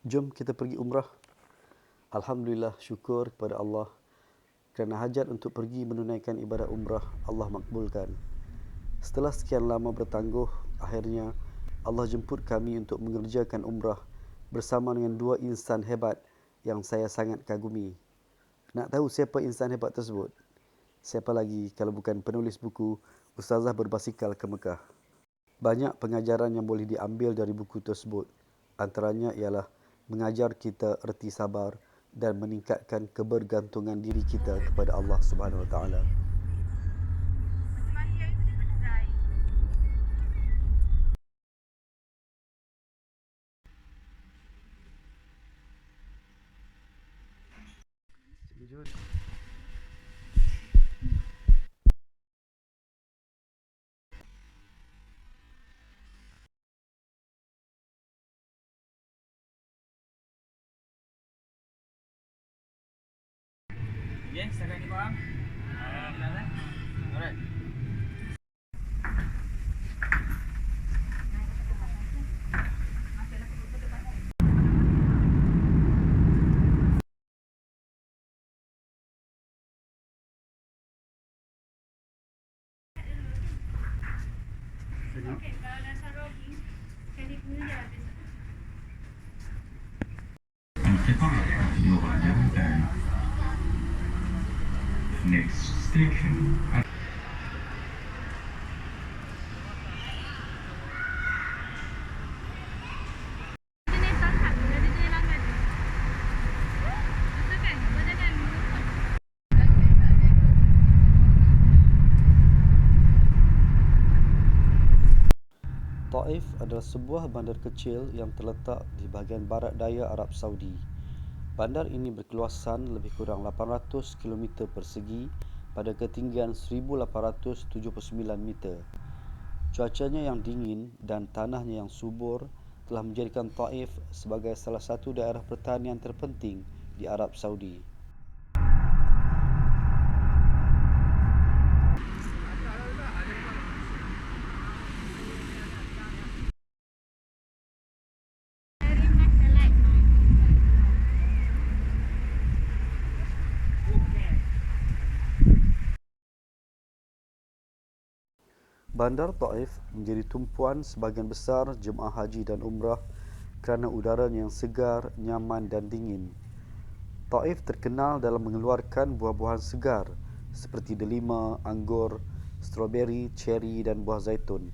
Jom kita pergi umrah. Alhamdulillah, syukur kepada Allah kerana hajat untuk pergi menunaikan ibadat umrah Allah makbulkan. Setelah sekian lama bertangguh, akhirnya Allah jemput kami untuk mengerjakan umrah bersama dengan dua insan hebat yang saya sangat kagumi. Nak tahu siapa insan hebat tersebut? Siapa lagi kalau bukan penulis buku Ustazah Berbasikal ke Mekah. Banyak pengajaran yang boleh diambil dari buku tersebut. Antaranya ialah mengajar kita erti sabar dan meningkatkan kebergantungan diri kita kepada Allah Subhanahu Wa Taala. Okay, setakat ni faham? Jelas kan? Alright. Okey, kalau dah Sarawak sekali punya je habis. Next station. Jenis tangkap, ada jenis langgan. Betul kan? Kau jangan lupa. Taif adalah sebuah bandar kecil yang terletak di bahagian barat daya Arab Saudi. Bandar ini berkeluasan lebih kurang 800 km persegi pada ketinggian 1879 meter. Cuacanya yang dingin dan tanahnya yang subur telah menjadikan Taif sebagai salah satu daerah pertanian terpenting di Arab Saudi. Very much alike. Bandar Taif menjadi tumpuan sebahagian besar jemaah haji dan umrah kerana udaranya yang segar, nyaman dan dingin. Taif terkenal dalam mengeluarkan buah-buahan segar seperti delima, anggur, stroberi, ceri dan buah zaitun.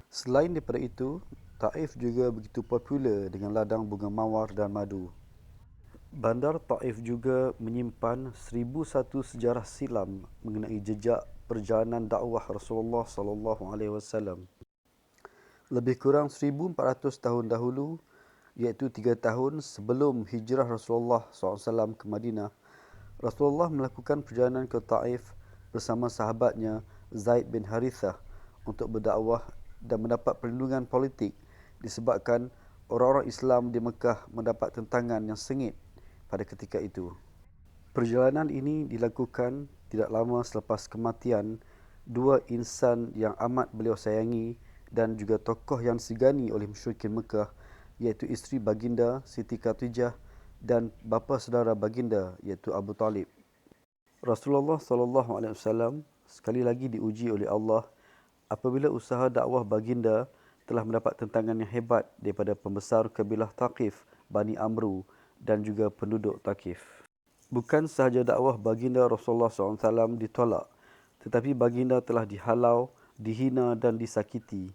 Selain daripada itu, Taif juga begitu popular dengan ladang bunga mawar dan madu. Bandar Taif juga menyimpan 1001 sejarah silam mengenai jejak perjalanan dakwah Rasulullah SAW. Lebih kurang 1400 tahun dahulu, iaitu 3 tahun sebelum hijrah Rasulullah SAW ke Madinah, Rasulullah melakukan perjalanan ke Taif bersama sahabatnya Zaid bin Harithah untuk berdakwah dan mendapat perlindungan politik disebabkan orang-orang Islam di Mekah mendapat tentangan yang sengit pada ketika itu. Perjalanan ini dilakukan tidak lama selepas kematian dua insan yang amat beliau sayangi dan juga tokoh yang disegani oleh musyrikin Mekah, iaitu isteri baginda Siti Khadijah dan bapa saudara baginda iaitu Abu Talib. Rasulullah SAW sekali lagi diuji oleh Allah apabila usaha dakwah baginda telah mendapat tentangan yang hebat daripada pembesar kabilah Thaqif, Bani Amru dan juga penduduk Thaqif. Bukan sahaja dakwah baginda Rasulullah SAW ditolak, tetapi baginda telah dihalau, dihina dan disakiti.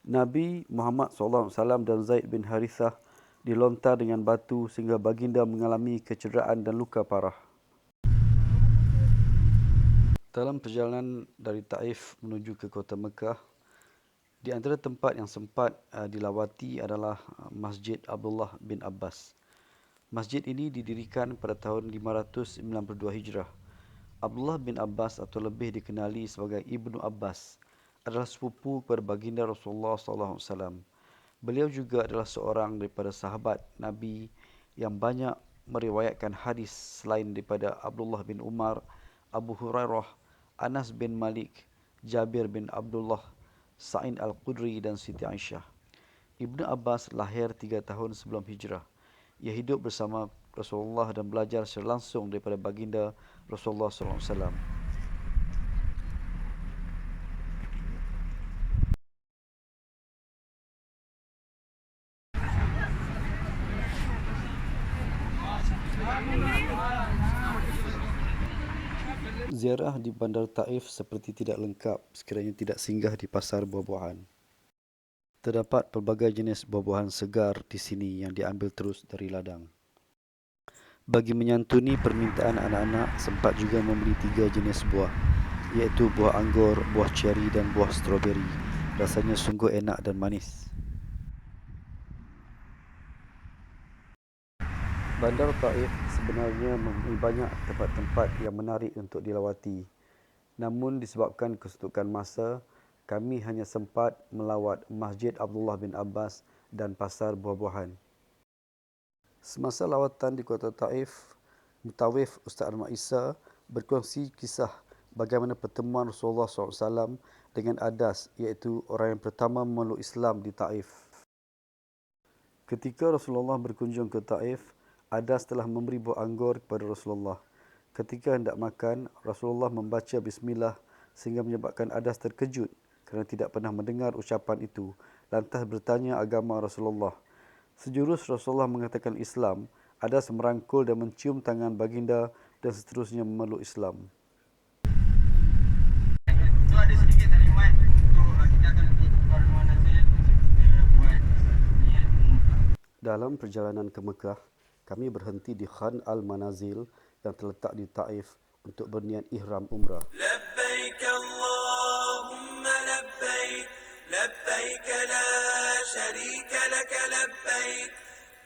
Nabi Muhammad SAW dan Zaid bin Harithah dilontar dengan batu sehingga baginda mengalami kecederaan dan luka parah. Dalam perjalanan dari Taif menuju ke kota Mekah, di antara tempat yang sempat dilawati adalah Masjid Abdullah bin Abbas. Masjid ini didirikan pada tahun 592 Hijrah. Abdullah bin Abbas atau lebih dikenali sebagai Ibnu Abbas adalah sepupu kepada baginda Rasulullah SAW. Beliau juga adalah seorang daripada sahabat Nabi yang banyak meriwayatkan hadis selain daripada Abdullah bin Umar, Abu Hurairah, Anas bin Malik, Jabir bin Abdullah, Sa'id Al-Qudri dan Siti Aisyah. Ibnu Abbas lahir 3 tahun sebelum hijrah. Ia hidup bersama Rasulullah dan belajar secara langsung daripada baginda Rasulullah SAW. Ziarah di Bandar Taif seperti tidak lengkap sekiranya tidak singgah di pasar buah-buahan. Terdapat pelbagai jenis buah-buahan segar di sini yang diambil terus dari ladang. Bagi menyantuni permintaan anak-anak, sempat juga membeli 3 jenis buah, iaitu buah anggur, buah ceri dan buah stroberi. Rasanya sungguh enak dan manis. Bandar Taif sebenarnya mempunyai banyak tempat-tempat yang menarik untuk dilawati. Namun disebabkan kesuntukan masa, kami hanya sempat melawat Masjid Abdullah bin Abbas dan pasar buah-buahan. Semasa lawatan di Kota Taif, Mutawif Ustaz Ahmad Isa berkongsi kisah bagaimana pertemuan Rasulullah SAW dengan Adas, iaitu orang yang pertama memeluk Islam di Taif. Ketika Rasulullah berkunjung ke Taif, Adas telah memberi buah anggur kepada Rasulullah. Ketika hendak makan, Rasulullah membaca bismillah sehingga menyebabkan Adas terkejut kerana tidak pernah mendengar ucapan itu, lantas bertanya agama Rasulullah. Sejurus Rasulullah mengatakan Islam, Adas merangkul dan mencium tangan baginda dan seterusnya memeluk Islam. Itu ada sedikit talimat untuk kita akan keluar manazil buat niat umrah. Dalam perjalanan ke Mekah, kami berhenti di Khan Al-Manazil yang terletak di Taif untuk berniat ihram umrah. لبيك اللهم لبيك لبيك لا شريك لك لبيك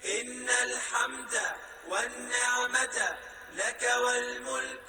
إن الحمد والنعمة لك والملك